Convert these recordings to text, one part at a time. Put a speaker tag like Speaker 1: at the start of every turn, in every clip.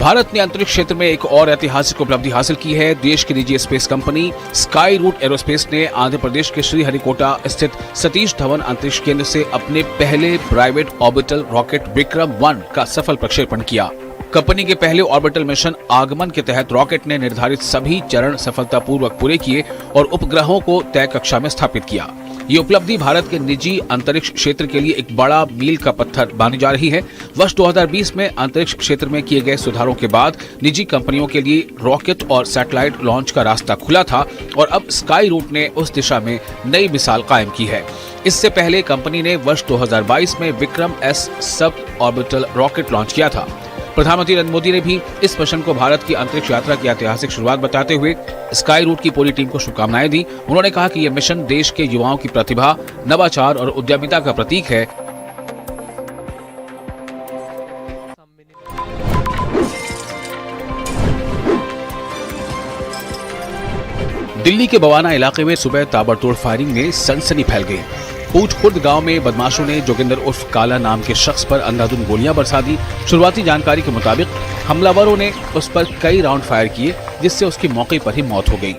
Speaker 1: भारत ने अंतरिक्ष क्षेत्र में एक और ऐतिहासिक उपलब्धि हासिल की है। देश की निजी space company Skyroot Aerospace ने आंध्र प्रदेश के श्रीहरिकोटा स्थित सतीश धवन अंतरिक्ष केंद्र से अपने पहले प्राइवेट ऑर्बिटल रॉकेट विक्रम-1 का सफल प्रक्षेपण किया। कंपनी के पहले ऑर्बिटल मिशन आगमन के तहत रॉकेट ने निर्धारित सभी चरण सफलतापूर्वक पूरे किए और उपग्रहों को तय कक्षा में स्थापित किया। ये उपलब्धि भारत के निजी अंतरिक्ष क्षेत्र के लिए एक बड़ा मील का पत्थर मानी जा रही है। वर्ष 2020 में अंतरिक्ष क्षेत्र में किए गए सुधारों के बाद निजी कंपनियों के लिए रॉकेट और सैटेलाइट लॉन्च का रास्ता खुला था और अब स्काई रूट ने उस दिशा में नई मिसाल कायम की है। इससे पहले कंपनी ने वर्ष 2022 में विक्रम-S सब ऑर्बिटल रॉकेट लॉन्च किया था। प्रधानमंत्री नरेंद्र मोदी ने भी इस मिशन को भारत की अंतरिक्ष यात्रा की ऐतिहासिक शुरुआत बताते हुए स्काई रूट की पूरी टीम को शुभकामनाएं दी। उन्होंने कहा कि यह मिशन देश के युवाओं की प्रतिभा, नवाचार और उद्यमिता का प्रतीक है। दिल्ली के बवाना इलाके में सुबह ताबड़तोड़ फायरिंग में सनसनी फैल गई। पूछ खुर्द गांव में बदमाशों ने जोगिंदर उर्फ काला नाम के शख्स पर अंधाधुंध गोलियां बरसा दी। शुरुआती जानकारी के मुताबिक हमलावरों ने उस पर कई राउंड फायर किए, जिससे उसकी मौके पर ही मौत हो गई।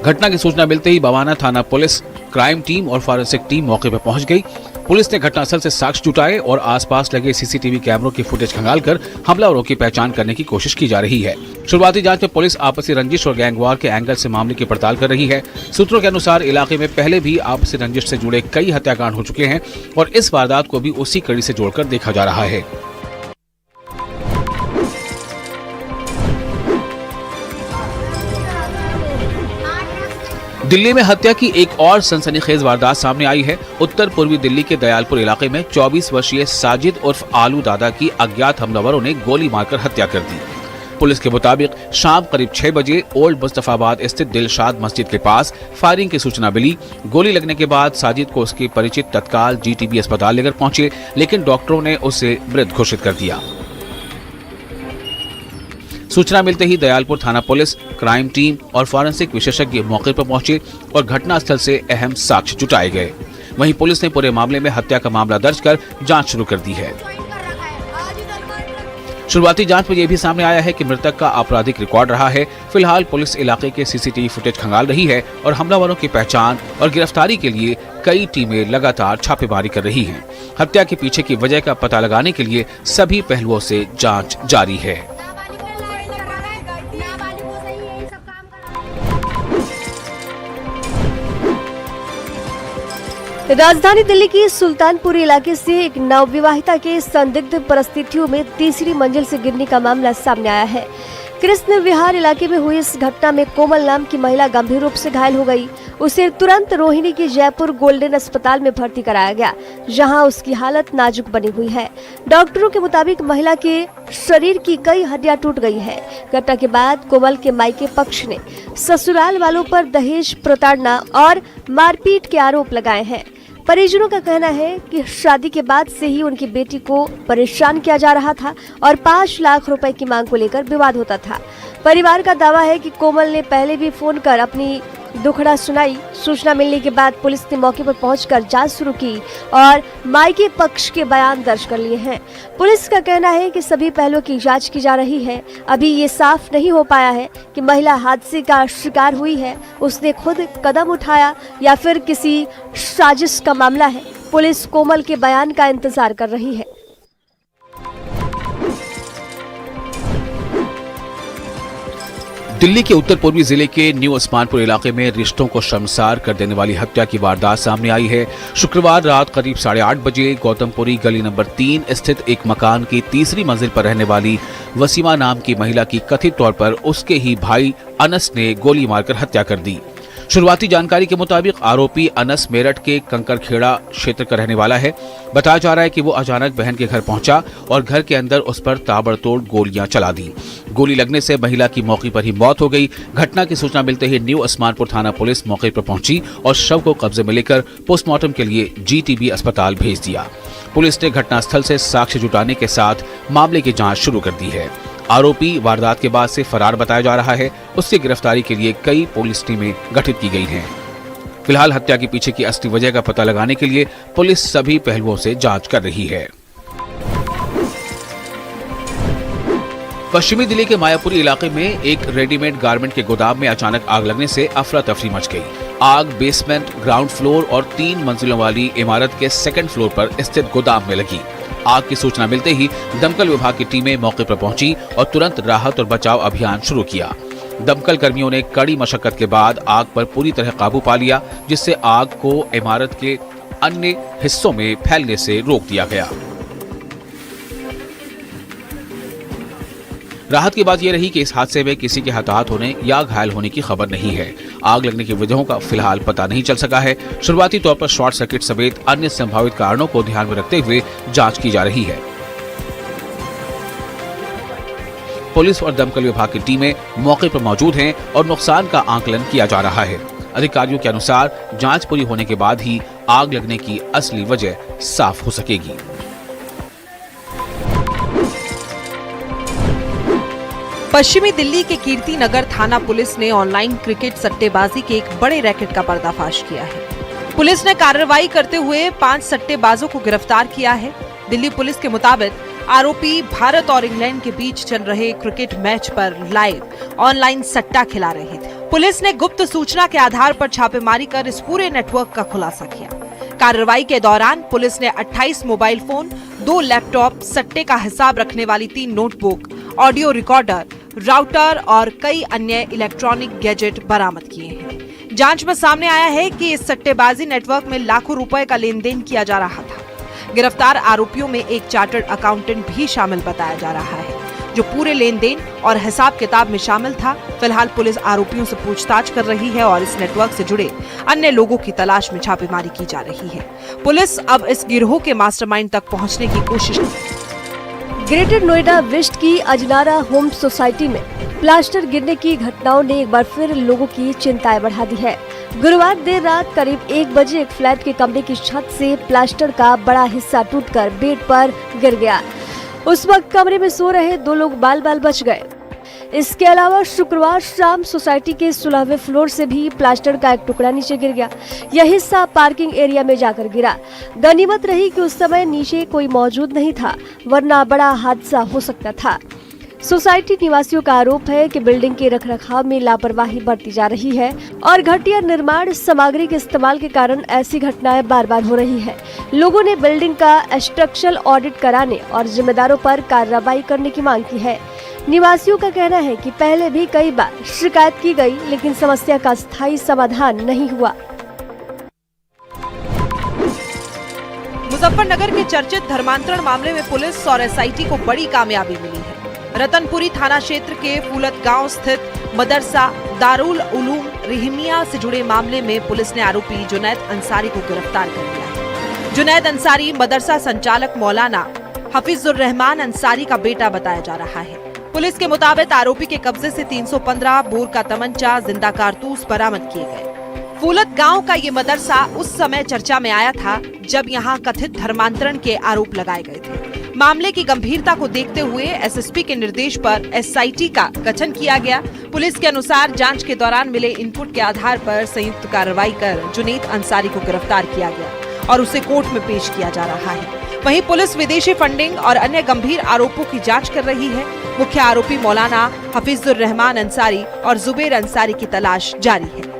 Speaker 1: घटना की सूचना मिलते ही बवाना थाना पुलिस, क्राइम टीम और फॉरेंसिक टीम मौके पर पहुंच गई। पुलिस ने घटनास्थल से साक्ष्य जुटाए और आसपास लगे सीसीटीवी कैमरों की फुटेज खंगालकर हमलावरों की पहचान करने की कोशिश की जा रही है। शुरुआती जांच में पुलिस आपसी रंजिश और गैंगवार के एंगल से मामले की पड़ताल कर रही है। सूत्रों के अनुसार इलाके में पहले भी आपसी रंजिश से जुड़े कई हत्याकांड हो चुके हैं और इस वारदात को भी उसी कड़ी से जोड़कर देखा जा रहा है। दिल्ली में हत्या की एक और सनसनीखेज वारदात सामने आई है। उत्तर पूर्वी दिल्ली के दयालपुर इलाके में 24 वर्षीय साजिद उर्फ आलू दादा की अज्ञात हमलावरों ने गोली मारकर हत्या कर दी। पुलिस के मुताबिक शाम करीब 6 बजे ओल्ड मुस्तफाबाद स्थित दिलशाद मस्जिद के पास फायरिंग की सूचना मिली। गोली लगने के बाद साजिद को उसके परिचित तत्काल जीटीबी अस्पताल लेकर पहुंचे, लेकिन डॉक्टरों ने उसे मृत घोषित कर दिया। सूचना मिलते ही दयालपुर थाना पुलिस, क्राइम टीम और फॉरेंसिक विशेषज्ञ मौके पर पहुंचे और घटनास्थल से अहम साक्ष्य जुटाए गए। वहीं पुलिस ने पूरे मामले में हत्या का मामला दर्ज कर जांच शुरू कर दी है। शुरुआती जांच में यह भी सामने आया है कि मृतक का आपराधिक रिकॉर्ड रहा है। फिलहाल पुलिस इलाके के सीसीटीवी फुटेज खंगाल रही है और हमलावरों की पहचान और गिरफ्तारी के लिए कई टीमें लगातार छापेमारी कर रही हैं। हत्या के पीछे की वजह का पता लगाने के लिए सभी पहलुओं से जांच जारी है।
Speaker 2: राजधानी दिल्ली की सुल्तानपुर इलाके से एक नवविवाहिता के संदिग्ध परिस्थितियों में तीसरी मंजिल से गिरने का मामला सामने आया है। कृष्ण विहार इलाके में हुई इस घटना में कोमल नाम की महिला गंभीर रूप से घायल हो गई। उसे तुरंत रोहिणी के जयपुर गोल्डन अस्पताल में भर्ती कराया गया, जहां उसकी हालत नाजुक बनी हुई है। डॉक्टरों के मुताबिक महिला के शरीर की कई हड्डियां टूट गई है। घटना के बाद कोमल के मायके पक्ष ने ससुराल वालों पर दहेज, प्रताड़ना और मारपीट के आरोप लगाए हैं। परिजनों का कहना है कि शादी के बाद से ही उनकी बेटी को परेशान किया जा रहा था और 5 लाख रुपए की मांग को लेकर विवाद होता था। परिवार का दावा है कि कोमल ने पहले भी फोन कर अपनी दुखड़ा सुनाई। सूचना मिलने के बाद पुलिस ने मौके पर पहुंचकर जांच शुरू की और मायके पक्ष के बयान दर्ज कर लिए हैं। पुलिस का कहना है कि सभी पहलुओं की जांच की जा रही है। अभी ये साफ नहीं हो पाया है कि महिला हादसे का शिकार हुई है, उसने खुद कदम उठाया या फिर किसी साजिश का मामला है। पुलिस कोमल के बयान का इंतजार कर रही है।
Speaker 1: दिल्ली के उत्तर पूर्वी जिले के न्यू उस्मानपुर इलाके में रिश्तों को शर्मसार कर देने वाली हत्या की वारदात सामने आई है। शुक्रवार रात करीब 8:30 बजे गौतमपुरी गली नंबर 3 स्थित एक मकान की तीसरी मंजिल पर रहने वाली वसीमा नाम की महिला की कथित तौर पर उसके ही भाई अनस ने गोली मारकर हत्या कर दी। शुरुआती जानकारी के मुताबिक आरोपी अनस मेरठ के कंकरखेड़ा क्षेत्र का रहने वाला है। बताया जा रहा है कि वो अचानक बहन के घर पहुंचा और घर के अंदर उस पर ताबड़तोड़ गोलियां चला दी। गोली लगने से महिला की मौके पर ही मौत हो गई। घटना की सूचना मिलते ही न्यू उस्मानपुर थाना पुलिस मौके पर पहुंची और शव को कब्जे में लेकर पोस्टमार्टम के लिए जीटीबी अस्पताल भेज दिया। पुलिस ने घटनास्थल से साक्ष्य जुटाने के साथ मामले की जाँच शुरू कर दी है। आरोपी वारदात के बाद से फरार बताया जा रहा है। उसकी गिरफ्तारी के लिए कई पुलिस टीमें गठित की गई हैं। फिलहाल हत्या के पीछे की असली वजह का पता लगाने के लिए पुलिस सभी पहलुओं से जांच कर रही है। पश्चिमी दिल्ली के मायापुरी इलाके में एक रेडीमेड गारमेंट के गोदाम में अचानक आग लगने से अफरा तफरी मच गई। आग बेसमेंट, ग्राउंड फ्लोर और 3 मंजिलों वाली इमारत के सेकंड फ्लोर पर स्थित गोदाम में लगी। आग की सूचना मिलते ही दमकल विभाग की टीमें मौके पर पहुंची और तुरंत राहत और बचाव अभियान शुरू किया। दमकल कर्मियों ने कड़ी मशक्कत के बाद आग पर पूरी तरह काबू पा लिया, जिससे आग को इमारत के अन्य हिस्सों में फैलने से रोक दिया गया। राहत की बात यह रही कि इस हादसे में किसी के हताहत होने या घायल होने की खबर नहीं है। आग लगने की वजहों का फिलहाल पता नहीं चल सका है। शुरुआती तौर पर शॉर्ट सर्किट समेत अन्य संभावित कारणों को ध्यान में रखते हुए जांच की जा रही है। पुलिस और दमकल विभाग की टीमें मौके पर मौजूद हैं और नुकसान का आकलन किया जा रहा है। अधिकारियों के अनुसार जांच पूरी होने के बाद ही आग लगने की असली वजह साफ हो सकेगी।
Speaker 3: पश्चिमी दिल्ली के कीर्ति नगर थाना पुलिस ने ऑनलाइन क्रिकेट सट्टेबाजी के एक बड़े रैकेट का पर्दाफाश किया है। पुलिस ने कार्रवाई करते हुए 5 सट्टेबाजों को गिरफ्तार किया है। दिल्ली पुलिस के मुताबिक आरोपी भारत और इंग्लैंड के बीच चल रहे क्रिकेट मैच पर लाइव ऑनलाइन सट्टा खिला रहे थे। पुलिस ने गुप्त सूचना के आधार पर छापेमारी कर इस पूरे नेटवर्क का खुलासा किया। कार्रवाई के दौरान पुलिस ने 28 मोबाइल फोन, 2 लैपटॉप, सट्टे का हिसाब रखने वाली 3 नोटबुक, ऑडियो रिकॉर्डर, राउटर और कई अन्य इलेक्ट्रॉनिक गैजेट बरामद किए हैं। जांच में सामने आया है कि इस सट्टेबाजी नेटवर्क में लाखों रुपए का लेन देन किया जा रहा था। गिरफ्तार आरोपियों में एक चार्टर्ड अकाउंटेंट भी शामिल बताया जा रहा है, जो पूरे लेन देन और हिसाब किताब में शामिल था। फिलहाल पुलिस आरोपियों से पूछताछ कर रही है और इस नेटवर्क से जुड़े अन्य लोगों की तलाश में छापेमारी की जा रही है। पुलिस अब इस गिरोह के मास्टरमाइंड तक पहुंचने की कोशिश।
Speaker 2: ग्रेटर नोएडा वेस्ट की अजनारा होम सोसाइटी में प्लास्टर गिरने की घटनाओं ने एक बार फिर लोगों की चिंताएं बढ़ा दी है। गुरुवार देर रात करीब 1 बजे एक फ्लैट के कमरे की छत से प्लास्टर का बड़ा हिस्सा टूटकर बेड पर गिर गया। उस वक्त कमरे में सो रहे 2 लोग बाल बाल बच गए। इसके अलावा शुक्रवार शाम सोसाइटी के 16वें फ्लोर से भी प्लास्टर का एक टुकड़ा नीचे गिर गया। यह हिस्सा पार्किंग एरिया में जाकर गिरा। गनीमत रही कि उस समय नीचे कोई मौजूद नहीं था, वरना बड़ा हादसा हो सकता था। सोसाइटी निवासियों का आरोप है कि बिल्डिंग के रखरखाव में लापरवाही बरती जा रही है और घटिया निर्माण सामग्री के इस्तेमाल के कारण ऐसी घटनाएं बार बार हो रही है। लोगों ने बिल्डिंग का स्ट्रक्चरल ऑडिट कराने और जिम्मेदारों पर कार्रवाई करने की मांग की है। निवासियों का कहना है कि पहले भी कई बार शिकायत की गई, लेकिन समस्या का स्थायी समाधान नहीं हुआ।
Speaker 3: मुजफ्फरनगर के चर्चित धर्मांतरण मामले में पुलिस और एसआईटी को बड़ी कामयाबी मिली है। रतनपुरी थाना क्षेत्र के फूलत गांव स्थित मदरसा दारुल उलूम रहमिया से जुड़े मामले में पुलिस ने आरोपी जुनैद अंसारी को गिरफ्तार कर लिया है। जुनैद अंसारी मदरसा संचालक मौलाना हफीजुर रहमान अंसारी का बेटा बताया जा रहा है। पुलिस के मुताबिक आरोपी के कब्जे से 315 बोर का तमंचा, जिंदा कारतूस बरामद किए गए। फूलत गांव का ये मदरसा उस समय चर्चा में आया था जब यहाँ कथित धर्मांतरण के आरोप लगाए गए थे। मामले की गंभीरता को देखते हुए एसएसपी के निर्देश पर एसआईटी का गठन किया गया। पुलिस के अनुसार जांच के दौरान मिले इनपुट के आधार पर संयुक्त कार्रवाई कर जुनैद अंसारी को गिरफ्तार किया गया और उसे कोर्ट में पेश किया जा रहा है। वहीं पुलिस विदेशी फंडिंग और अन्य गंभीर आरोपों की जांच कर रही है। मुख्य आरोपी मौलाना हफीजुर रहमान अंसारी और जुबैर अंसारी की तलाश जारी है।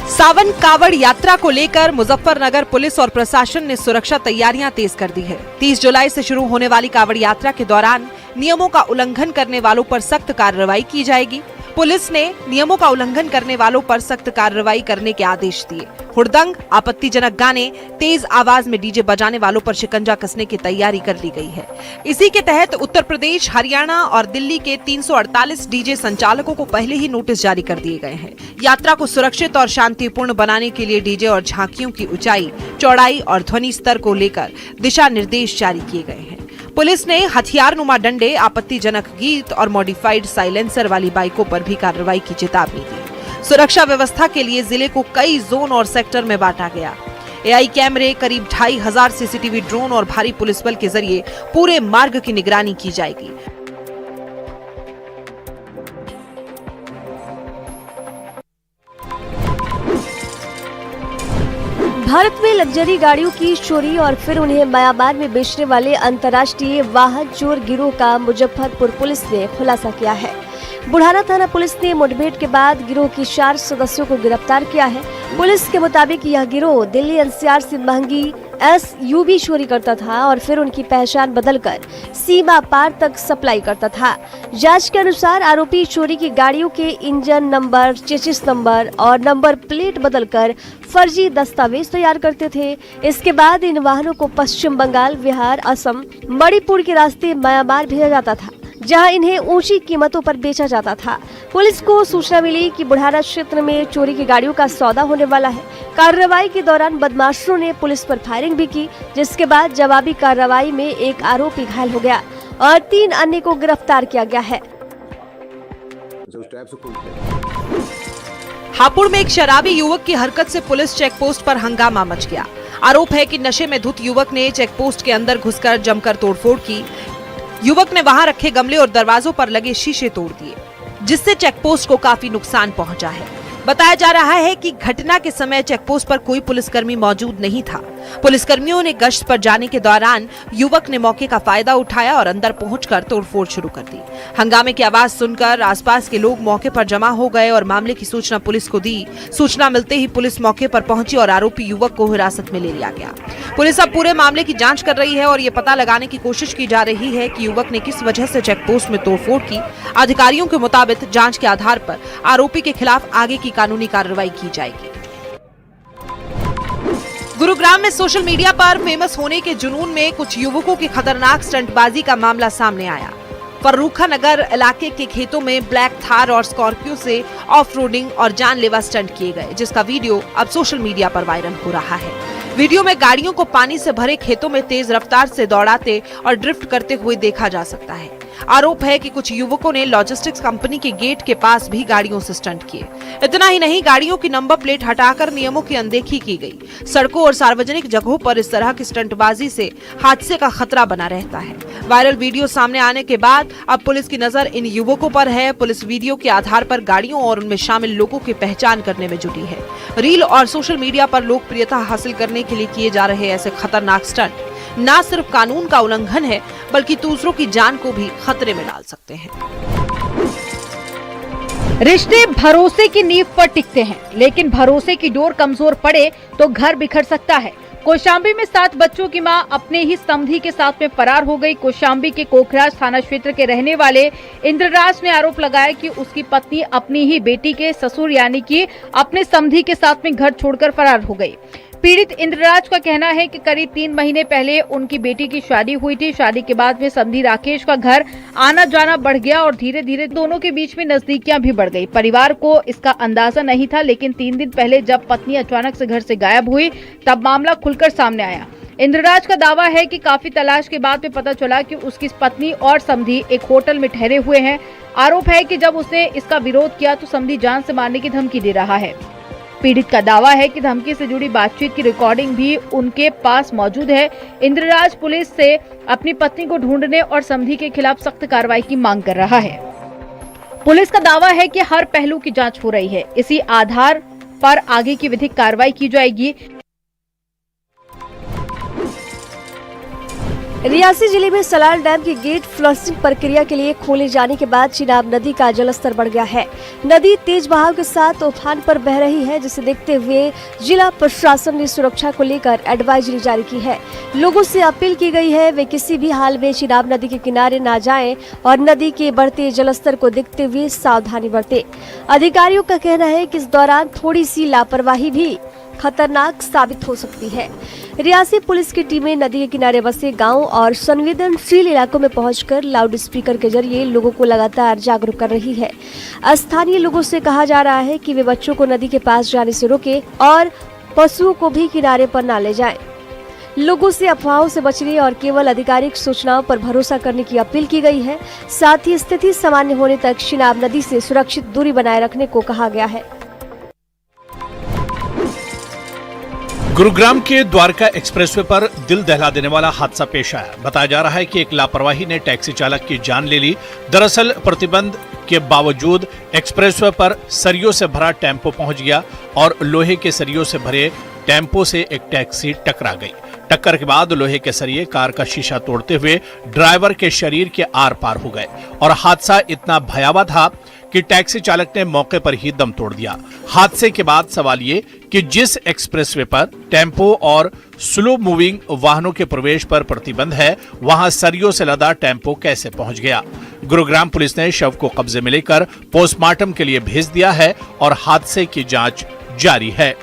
Speaker 3: सावन कावड़ यात्रा को लेकर मुजफ्फरनगर पुलिस और प्रशासन ने सुरक्षा तैयारियां तेज कर दी है। 30 जुलाई से शुरू होने वाली कावड़ यात्रा के दौरान नियमों का उल्लंघन करने वालों पर सख्त कार्रवाई की जाएगी। पुलिस ने नियमों का उल्लंघन करने वालों पर सख्त कार्रवाई करने के आदेश दिए। हुड़दंग, आपत्तिजनक गाने, तेज आवाज में डीजे बजाने वालों पर शिकंजा कसने की तैयारी कर ली गई है। इसी के तहत उत्तर प्रदेश, हरियाणा और दिल्ली के 348 डीजे संचालकों को पहले ही नोटिस जारी कर दिए गए हैं। यात्रा को सुरक्षित और शांतिपूर्ण बनाने के लिए डीजे और झांकियों की ऊंचाई, चौड़ाई और ध्वनि स्तर को लेकर दिशा निर्देश जारी किए गए हैं। पुलिस ने हथियारनुमा डंडे, आपत्तिजनक गीत और मॉडिफाइड साइलेंसर वाली बाइकों पर भी कार्रवाई की चेतावनी दी। सुरक्षा व्यवस्था के लिए जिले को कई जोन और सेक्टर में बांटा गया। एआई कैमरे, करीब 2500 सीसीटीवी ड्रोन और भारी पुलिस बल के जरिए पूरे मार्ग की निगरानी की जाएगी।
Speaker 2: भारत में लग्जरी गाड़ियों की चोरी और फिर उन्हें म्यांमार में बेचने वाले अंतर्राष्ट्रीय वाहन चोर गिरोह का मुजफ्फरपुर पुलिस ने खुलासा किया है। बुढ़ाना थाना पुलिस ने मुठभेड़ के बाद गिरोह के 4 सदस्यों को गिरफ्तार किया है। पुलिस के मुताबिक यह गिरोह दिल्ली एनसीआर से महंगी SUV चोरी करता था और फिर उनकी पहचान बदलकर सीमा पार तक सप्लाई करता था। जांच के अनुसार आरोपी चोरी की गाड़ियों के इंजन नंबर, चेसिस नंबर और नंबर प्लेट बदलकर फर्जी दस्तावेज तैयार करते थे। इसके बाद इन वाहनों को पश्चिम बंगाल, बिहार, असम, मणिपुर के रास्ते म्यांमार भेजा जाता था, जहां इन्हें ऊंची कीमतों पर बेचा जाता था। पुलिस को सूचना मिली कि बुढ़ाना क्षेत्र में चोरी की गाड़ियों का सौदा होने वाला है। कार्रवाई के दौरान बदमाशों ने पुलिस पर फायरिंग भी की, जिसके बाद जवाबी कार्रवाई में एक आरोपी घायल हो गया और 3 अन्य को गिरफ्तार किया गया है।
Speaker 3: हापुड़ में एक शराबी युवक की हरकत से पुलिस चेक पोस्ट पर हंगामा मच गया। आरोप है कि नशे में धुत युवक ने चेक पोस्ट के अंदर घुसकर जमकर तोड़फोड़ की। युवक ने वहां रखे गमले और दरवाजों पर लगे शीशे तोड़ दिए, जिससे चेकपोस्ट को काफी नुकसान पहुंचा है। बताया जा रहा है कि घटना के समय चेकपोस्ट पर कोई पुलिसकर्मी मौजूद नहीं था। पुलिसकर्मियों ने गश्त पर जाने के दौरान युवक ने मौके का फायदा उठाया और अंदर पहुंचकर तोड़फोड़ शुरू कर दी। हंगामे की आवाज सुनकर आसपास के लोग मौके पर जमा हो गए और मामले की सूचना पुलिस को दी। सूचना मिलते ही पुलिस मौके पर पहुंची और आरोपी युवक को हिरासत में ले लिया गया। पुलिस अब पूरे मामले की जांच कर रही है और ये पता लगाने की कोशिश की जा रही है कि युवक ने किस वजह से चेकपोस्ट में तोड़फोड़ की। अधिकारियों के मुताबिक जांच के आधार पर आरोपी के खिलाफ आगे की कानूनी कार्रवाई की जाएगी। गुरुग्राम में सोशल मीडिया पर फेमस होने के जुनून में कुछ युवकों की खतरनाक स्टंटबाजी का मामला सामने आया। फर्रुखा नगर इलाके के खेतों में ब्लैक थार और स्कॉर्पियो से ऑफ रोडिंग और जानलेवा स्टंट किए गए, जिसका वीडियो अब सोशल मीडिया पर वायरल हो रहा है। वीडियो में गाड़ियों को पानी से भरे खेतों में तेज रफ्तार से दौड़ाते और ड्रिफ्ट करते हुए देखा जा सकता है। आरोप है कि कुछ युवकों ने लॉजिस्टिक्स कंपनी के गेट के पास भी गाड़ियों से स्टंट किए। इतना ही नहीं, गाड़ियों की नंबर प्लेट हटाकर नियमों की अनदेखी की गई। सड़कों और सार्वजनिक जगहों पर इस तरह की स्टंटबाजी से हादसे का खतरा बना रहता है। वायरल वीडियो सामने आने के बाद अब पुलिस की नजर इन युवकों पर है। पुलिस वीडियो के आधार पर गाड़ियों और उनमें शामिल लोगों की पहचान करने में जुटी है। रील और सोशल मीडिया पर लोकप्रियता हासिल करने के लिए किए जा रहे ऐसे खतरनाक स्टंट न सिर्फ कानून का उल्लंघन है, बल्कि दूसरों की जान को भी खतरे में डाल सकते हैं।
Speaker 4: रिश्ते भरोसे की नींव पर टिकते हैं, लेकिन भरोसे की डोर कमजोर पड़े तो घर बिखर सकता है। कौशाम्बी में 7 बच्चों की मां अपने ही समधी के साथ में फरार हो गई। कौशाम्बी के कोखराज थाना क्षेत्र के रहने वाले इंद्रराज ने आरोप लगाया कि उसकी पत्नी अपनी ही बेटी के ससुर यानी कि अपने समधी के साथ में घर छोड़कर फरार हो गई। पीड़ित इंद्रराज का कहना है कि करीब 3 महीने पहले उनकी बेटी की शादी हुई थी। शादी के बाद में समधी राकेश का घर आना जाना बढ़ गया और धीरे धीरे दोनों के बीच में नजदीकियां भी बढ़ गई। परिवार को इसका अंदाजा नहीं था, लेकिन 3 दिन पहले जब पत्नी अचानक से घर से गायब हुई, तब मामला खुलकर सामने आया। इंद्रराज का दावा है कि काफी तलाश के बाद में पता चला कि उसकी पत्नी और समधी एक होटल में ठहरे हुए हैं। आरोप है कि जब उसने इसका विरोध किया तो समधी जान से मारने की धमकी दे रहा है। पीड़ित का दावा है कि धमकी से जुड़ी बातचीत की रिकॉर्डिंग भी उनके पास मौजूद है। इंद्रराज पुलिस से अपनी पत्नी को ढूंढने और समधी के खिलाफ सख्त कार्रवाई की मांग कर रहा है। पुलिस का दावा है कि हर पहलू की जांच हो रही है, इसी आधार पर आगे की विधिक कार्रवाई की जाएगी।
Speaker 2: रियासी जिले में सलाल डैम के गेट फ्लशिंग प्रक्रिया के लिए खोले जाने के बाद चिनाब नदी का जलस्तर बढ़ गया है। नदी तेज बहाव के साथ उफान पर बह रही है, जिसे देखते हुए जिला प्रशासन ने सुरक्षा को लेकर एडवाइजरी जारी की है। लोगों से अपील की गई है वे किसी भी हाल में चिनाब नदी के किनारे ना जाएं और नदी के बढ़ते जलस्तर को देखते हुए सावधानी बरतें। अधिकारियों का कहना है कि इस दौरान थोड़ी सी लापरवाही भी खतरनाक साबित हो सकती है। रियासी पुलिस की टीमें नदी के किनारे बसे गांव और संवेदनशील इलाकों में पहुंचकर लाउड स्पीकर के जरिए लोगों को लगातार जागरूक कर रही है। स्थानीय लोगों से कहा जा रहा है कि वे बच्चों को नदी के पास जाने से रोकें और पशुओं को भी किनारे पर न ले जाएं। लोगों से अफवाहों से बचने और केवल आधिकारिक सूचनाओं पर भरोसा करने की अपील की गई है। साथ ही स्थिति सामान्य होने तक चिनाब नदी से सुरक्षित दूरी बनाए रखने को कहा गया है।
Speaker 5: गुरुग्राम के द्वारका एक्सप्रेसवे पर दिल दहला देने वाला हादसा पेश आया। बताया जा रहा है कि एक लापरवाही ने टैक्सी चालक की जान ले ली। दरअसल प्रतिबंध के बावजूद एक्सप्रेसवे पर सरियों से भरा टेम्पो पहुंच गया और लोहे के सरियों से भरे टेम्पो से एक टैक्सी टकरा गई। टक्कर के बाद लोहे के सरिये कार का शीशा तोड़ते हुए ड्राइवर के शरीर के आर पार हो गए और हादसा इतना भयावह था कि टैक्सी चालक ने मौके पर ही दम तोड़ दिया। हादसे के बाद सवाल ये कि जिस एक्सप्रेसवे पर टेम्पो और स्लो मूविंग वाहनों के प्रवेश पर प्रतिबंध है, वहां सरियों से लदा टेम्पो कैसे पहुंच गया। गुरुग्राम पुलिस ने शव को कब्जे में लेकर पोस्टमार्टम के लिए भेज दिया है और हादसे की जांच जारी है।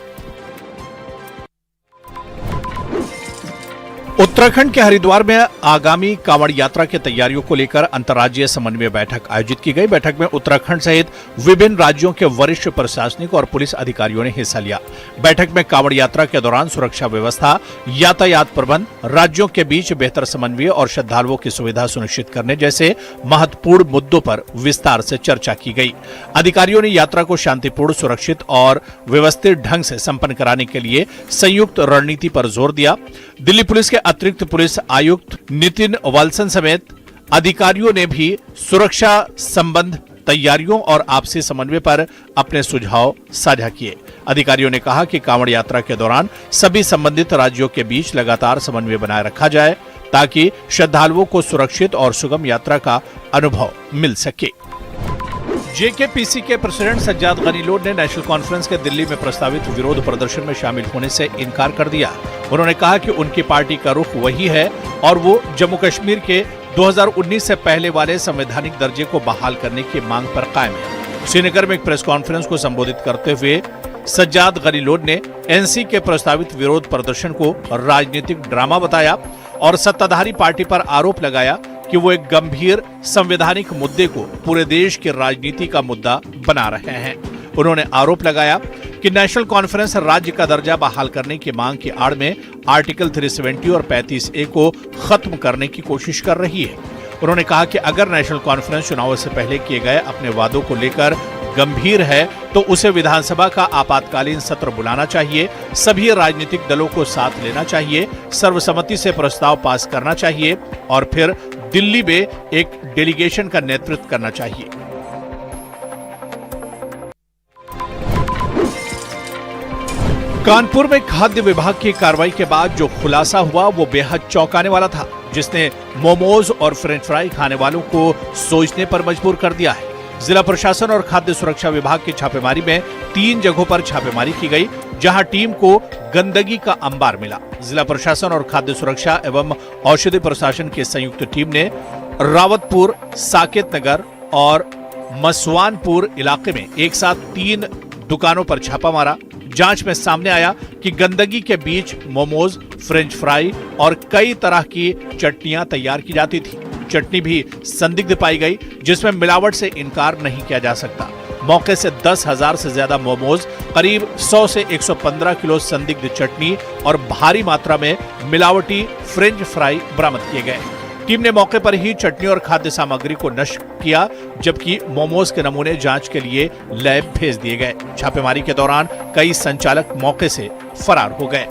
Speaker 5: उत्तराखंड के हरिद्वार में आगामी कांवड़ यात्रा की तैयारियों को लेकर अंतर्राज्यीय समन्वय बैठक आयोजित की गई। बैठक में उत्तराखंड सहित विभिन्न राज्यों के वरिष्ठ प्रशासनिक और पुलिस अधिकारियों ने हिस्सा लिया। बैठक में कांवड़ यात्रा के दौरान सुरक्षा व्यवस्था, यातायात प्रबंध, राज्यों के बीच बेहतर समन्वय और श्रद्धालुओं की सुविधा सुनिश्चित करने जैसे महत्वपूर्ण मुद्दों पर विस्तार से चर्चा की गई। अधिकारियों ने यात्रा को शांतिपूर्ण, सुरक्षित और व्यवस्थित ढंग से संपन्न कराने के लिए संयुक्त रणनीति पर जोर दिया। दिल्ली पुलिस के अतिरिक्त पुलिस आयुक्त नितिन वालसन समेत अधिकारियों ने भी सुरक्षा संबंध तैयारियों और आपसी समन्वय पर अपने सुझाव साझा किए। अधिकारियों ने कहा कि कांवड़ यात्रा के दौरान सभी संबंधित राज्यों के बीच लगातार समन्वय बनाए रखा जाए ताकि श्रद्धालुओं को सुरक्षित और सुगम यात्रा का अनुभव मिल सके। जेकेपीसी के प्रेसिडेंट सज्जाद गनीलोर ने नेशनल कॉन्फ्रेंस के दिल्ली में प्रस्तावित विरोध प्रदर्शन में शामिल होने से इनकार कर दिया। उन्होंने कहा कि उनकी पार्टी का रुख वही है और वो जम्मू कश्मीर के 2019 से पहले वाले संवैधानिक दर्जे को बहाल करने की मांग पर कायम है। श्रीनगर में एक प्रेस कॉन्फ्रेंस को संबोधित करते हुए सज्जाद गनीलोर ने एनसी के प्रस्तावित विरोध प्रदर्शन को राजनीतिक ड्रामा बताया और सत्ताधारी पार्टी पर आरोप लगाया कि वो एक गंभीर संवैधानिक मुद्दे को पूरे देश की राजनीति का मुद्दा बना रहे हैं। उन्होंने आरोप लगाया कि नेशनल कॉन्फ्रेंस राज्य का दर्जा बहाल करने की मांग की आड़ में आर्टिकल 370 और 35A को खत्म करने की कोशिश कर रही है। उन्होंने कहा कि अगर नेशनल कॉन्फ्रेंस चुनाव से पहले किए गए अपने वादों को लेकर गंभीर है तो उसे विधानसभा का आपातकालीन सत्र बुलाना चाहिए, सभी राजनीतिक दलों को साथ लेना चाहिए, सर्वसम्मति से प्रस्ताव पास करना चाहिए और फिर दिल्ली में एक डेलीगेशन का नेतृत्व करना चाहिए। कानपुर में खाद्य विभाग की कार्रवाई के बाद जो खुलासा हुआ वो बेहद चौंकाने वाला था, जिसने मोमोज और फ्रेंच फ्राई खाने वालों को सोचने पर मजबूर कर दिया है। जिला प्रशासन और खाद्य सुरक्षा विभाग की छापेमारी में 3 जगहों पर छापेमारी की गई, जहां टीम को गंदगी का अंबार मिला। जिला प्रशासन और खाद्य सुरक्षा एवं औषधि प्रशासन की संयुक्त टीम ने रावतपुर, साकेत नगर और मसवानपुर इलाके में एक साथ 3 दुकानों पर छापा मारा। जांच में सामने आया कि गंदगी के बीच मोमोज, फ्रेंच फ्राई और कई तरह की चटनियां तैयार की जाती थी। चटनी भी संदिग्ध पाई गई, जिसमें मिलावट से इनकार नहीं किया जा सकता। मौके से 10,000 से ज्यादा मोमोज, करीब 100 से 115 किलो संदिग्ध चटनी और भारी मात्रा में मिलावटी फ्रेंच फ्राई बरामद किए गए। टीम ने मौके पर ही चटनी और खाद्य सामग्री को नष्ट किया, जबकि मोमोज के नमूने जांच के लिए लैब भेज दिए गए। छापेमारी के दौरान कई संचालक मौके से फरार हो गए।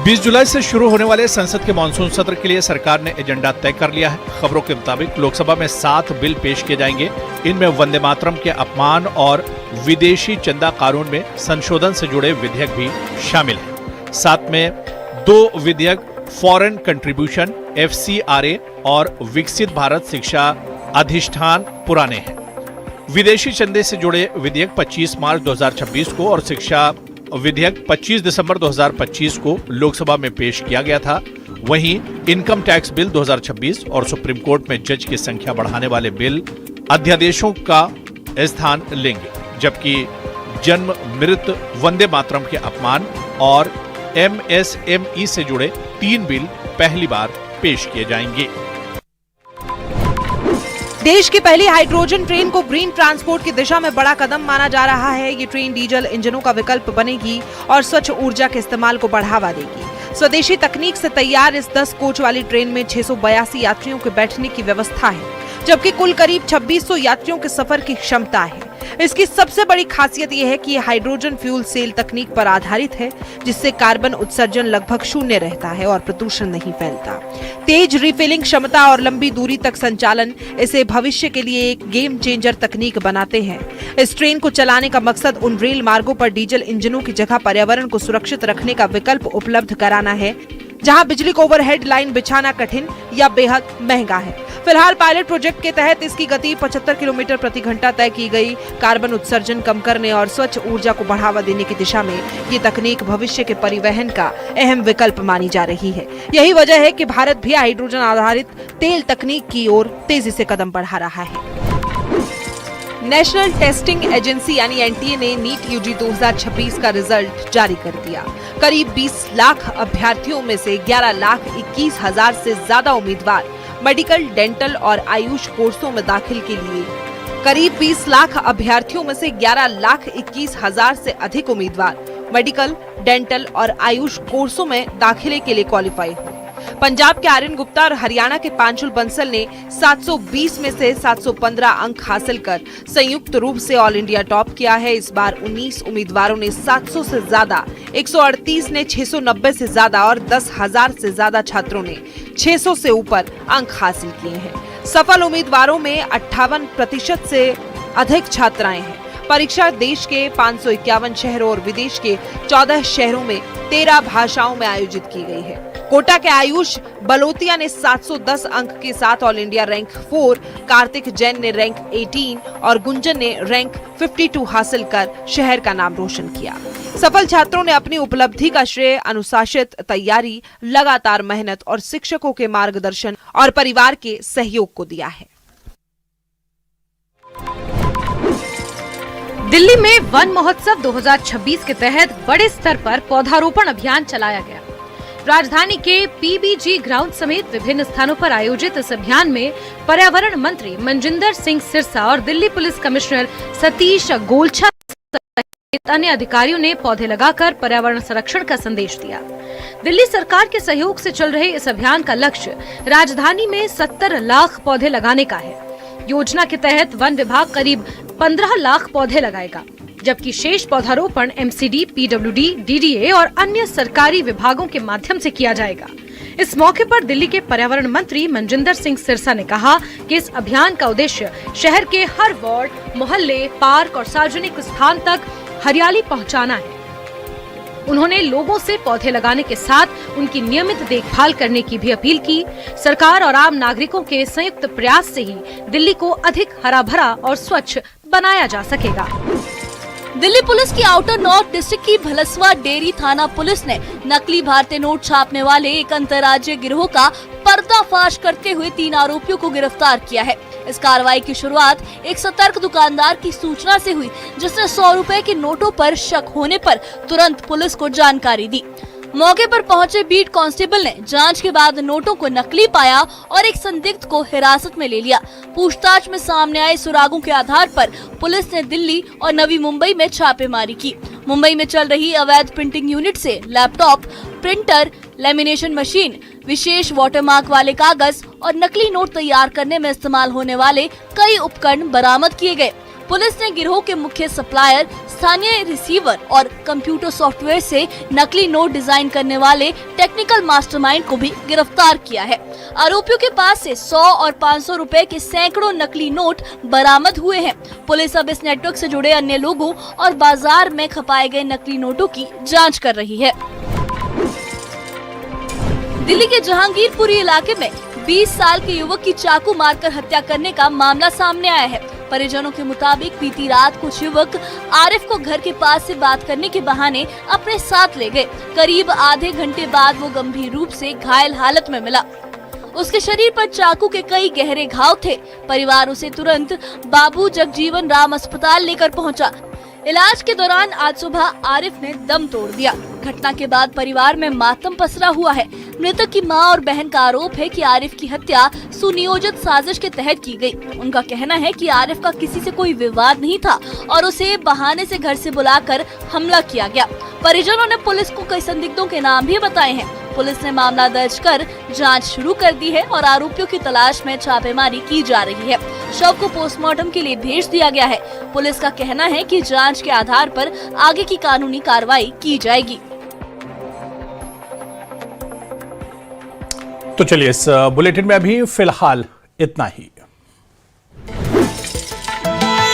Speaker 5: 20 जुलाई से शुरू होने वाले संसद के मानसून सत्र के लिए सरकार ने एजेंडा तय कर लिया है। खबरों के मुताबिक लोकसभा में 7 बिल पेश किए जाएंगे। इनमें वंदे मातरम के अपमान और विदेशी चंदा कानून में संशोधन से जुड़े विधेयक भी शामिल हैं। साथ में 2 विधेयक फॉरेन कंट्रीब्यूशन FCRA और विकसित भारत शिक्षा अधिष्ठान पुराने हैं। विदेशी चंदे से जुड़े विधेयक 25 मार्च 2026 को और शिक्षा विधेयक 25 दिसंबर 2025 को लोकसभा में पेश किया गया था। वहीं इनकम टैक्स बिल 2026 और सुप्रीम कोर्ट में जज की संख्या बढ़ाने वाले बिल अध्यादेशों का स्थान लेंगे, जबकि जन्म मृत, वंदे मातरम के अपमान और MSME से जुड़े 3 बिल पहली बार पेश किए जाएंगे।
Speaker 3: देश की पहली हाइड्रोजन ट्रेन को ग्रीन ट्रांसपोर्ट की दिशा में बड़ा कदम माना जा रहा है। ये ट्रेन डीजल इंजनों का विकल्प बनेगी और स्वच्छ ऊर्जा के इस्तेमाल को बढ़ावा देगी। स्वदेशी तकनीक से तैयार इस 10 कोच वाली ट्रेन में 682 यात्रियों के बैठने की व्यवस्था है, जबकि कुल करीब 2600 यात्रियों के सफर की क्षमता है। इसकी सबसे बड़ी खासियत यह है कि ये हाइड्रोजन फ्यूल सेल तकनीक पर आधारित है, जिससे कार्बन उत्सर्जन लगभग शून्य रहता है और प्रदूषण नहीं फैलता। तेज रिफिलिंग क्षमता और लंबी दूरी तक संचालन इसे भविष्य के लिए एक गेम चेंजर तकनीक बनाते हैं। इस ट्रेन को चलाने का मकसद उन रेल मार्गों पर डीजल इंजनों की जगह पर्यावरण को सुरक्षित रखने का विकल्प उपलब्ध कराना है, जहां बिजली को ओवरहेड लाइन बिछाना कठिन या बेहद महंगा है। फिलहाल पायलट प्रोजेक्ट के तहत इसकी गति 75 किलोमीटर प्रति घंटा तय की गई। कार्बन उत्सर्जन कम करने और स्वच्छ ऊर्जा को बढ़ावा देने की दिशा में ये तकनीक भविष्य के परिवहन का अहम विकल्प मानी जा रही है। यही वजह है कि भारत भी हाइड्रोजन आधारित तेल तकनीक की ओर तेजी से कदम बढ़ा रहा है। नेशनल टेस्टिंग एजेंसी यानी एनटीए ने नीट यूजी 2026 का रिजल्ट जारी कर दिया। करीब 20 लाख अभ्यर्थियों में से 11,21,000 से ज्यादा उम्मीदवार मेडिकल, डेंटल और आयुष कोर्सों में दाखिल के लिए करीब 20 लाख अभ्यर्थियों में से 11,21,000 से अधिक उम्मीदवार मेडिकल, डेंटल और आयुष कोर्सों में दाखिले के लिए क्वालिफाई हुए। पंजाब के आर्यन गुप्ता और हरियाणा के पांचुल बंसल ने 720 में से 715 अंक हासिल कर संयुक्त रूप से ऑल इंडिया टॉप किया है। इस बार 19 उम्मीदवारों ने 700 से ज्यादा, 138 ने 690 से ज्यादा और 10,000 से ज्यादा छात्रों ने 600 से ऊपर अंक हासिल किए हैं। सफल उम्मीदवारों में 58% से अधिक छात्राएं हैं। परीक्षा देश के 551 शहरों और विदेश के 14 शहरों में 13 भाषाओं में आयोजित की गई है। कोटा के आयुष बलोतिया ने 710 अंक के साथ all India rank 4, Kartik Jain ने रैंक 18 और गुंजन ने रैंक 52 हासिल कर शहर का नाम रोशन किया। सफल छात्रों ने अपनी उपलब्धि का श्रेय अनुशासित तैयारी, लगातार मेहनत और शिक्षकों के मार्गदर्शन और परिवार के सहयोग को दिया है।
Speaker 4: दिल्ली में वन महोत्सव 2026 के तहत बड़े स्तर पर पौधारोपण अभियान चलाया गया। राजधानी के पीबीजी ग्राउंड समेत विभिन्न स्थानों पर आयोजित इस अभियान में पर्यावरण मंत्री मनजिंदर सिंह सिरसा और दिल्ली पुलिस कमिश्नर सतीश गोलछा सहित अन्य अधिकारियों ने पौधे लगाकर पर्यावरण संरक्षण का संदेश दिया। दिल्ली सरकार के सहयोग से चल रहे इस अभियान का लक्ष्य राजधानी में 70 लाख पौधे लगाने का है। योजना के तहत वन विभाग करीब 15 लाख पौधे लगाएगा, जबकि शेष पौधारोपण एमसीडी, पीडब्ल्यूडी, डीडीए और अन्य सरकारी विभागों के माध्यम से किया जाएगा। इस मौके पर दिल्ली के पर्यावरण मंत्री मनजिंदर सिंह सिरसा ने कहा कि इस अभियान का उद्देश्य शहर के हर वार्ड, मोहल्ले, पार्क और सार्वजनिक स्थान तक हरियाली पहुंचाना है। उन्होंने लोगों से पौधे लगाने के साथ उनकी नियमित देखभाल करने की भी अपील की। सरकार और आम नागरिकों के संयुक्त प्रयास से ही दिल्ली को अधिक हरा भरा और स्वच्छ बनाया जा सकेगा।
Speaker 2: दिल्ली पुलिस की आउटर नॉर्थ डिस्ट्रिक्ट की भलसवा डेयरी थाना पुलिस ने नकली भारतीय नोट छापने वाले एक अंतर्राज्यीय गिरोह का पर्दाफाश करते हुए 3 आरोपियों को गिरफ्तार किया है। इस कार्रवाई की शुरुआत एक सतर्क दुकानदार की सूचना से हुई, जिसने 100 रुपए के नोटों पर शक होने पर तुरंत पुलिस को जानकारी दी। मौके पर पहुंचे बीट कांस्टेबल ने जांच के बाद नोटों को नकली पाया और एक संदिग्ध को हिरासत में ले लिया। पूछताछ में सामने आए सुरागों के आधार पर पुलिस ने दिल्ली और नवी मुंबई में छापेमारी की। मुंबई में चल रही अवैध प्रिंटिंग यूनिट से लैपटॉप, प्रिंटर, लेमिनेशन मशीन, विशेष वाटरमार्क वाले कागज और नकली नोट तैयार करने में इस्तेमाल होने वाले कई उपकरण बरामद किए गए। पुलिस ने गिरोह के मुख्य सप्लायर, स्थानीय रिसीवर और कंप्यूटर सॉफ्टवेयर से नकली नोट डिजाइन करने वाले टेक्निकल मास्टरमाइंड को भी गिरफ्तार किया है। आरोपियों के पास से 100 और 500 रुपए के सैकड़ों नकली नोट बरामद हुए हैं। पुलिस अब इस नेटवर्क से जुड़े अन्य लोगों और बाजार में खपाए गए नकली नोटों की जांच कर रही है। दिल्ली के जहांगीरपुरी इलाके में 20 साल के युवक की चाकू मारकर हत्या करने का मामला सामने आया है। परिजनों के मुताबिक बीती रात कुछ युवक आरिफ को घर के पास से बात करने के बहाने अपने साथ ले गए। करीब आधे घंटे बाद वो गंभीर रूप से घायल हालत में मिला। उसके शरीर पर चाकू के कई गहरे घाव थे। परिवार उसे तुरंत बाबू जगजीवन राम अस्पताल लेकर पहुंचा। इलाज के दौरान आज सुबह आरिफ ने दम तोड़ दिया। घटना के बाद परिवार में मातम पसरा हुआ है। मृतक की मां और बहन का आरोप है कि आरिफ की हत्या सुनियोजित साजिश के तहत की गई। उनका कहना है कि आरिफ का किसी से कोई विवाद नहीं था और उसे बहाने से घर से बुलाकर हमला किया गया। परिजनों ने पुलिस को कई संदिग्धों के नाम भी बताए हैं।
Speaker 6: पुलिस ने मामला दर्ज कर जांच शुरू कर दी है और आरोपियों की तलाश में छापेमारी की जा रही है। शव को पोस्टमार्टम के लिए भेज दिया गया है। पुलिस का कहना है कि जांच के आधार पर आगे की कानूनी कार्रवाई की जाएगी।
Speaker 5: तो चलिए इस बुलेटिन में अभी फिलहाल इतना ही।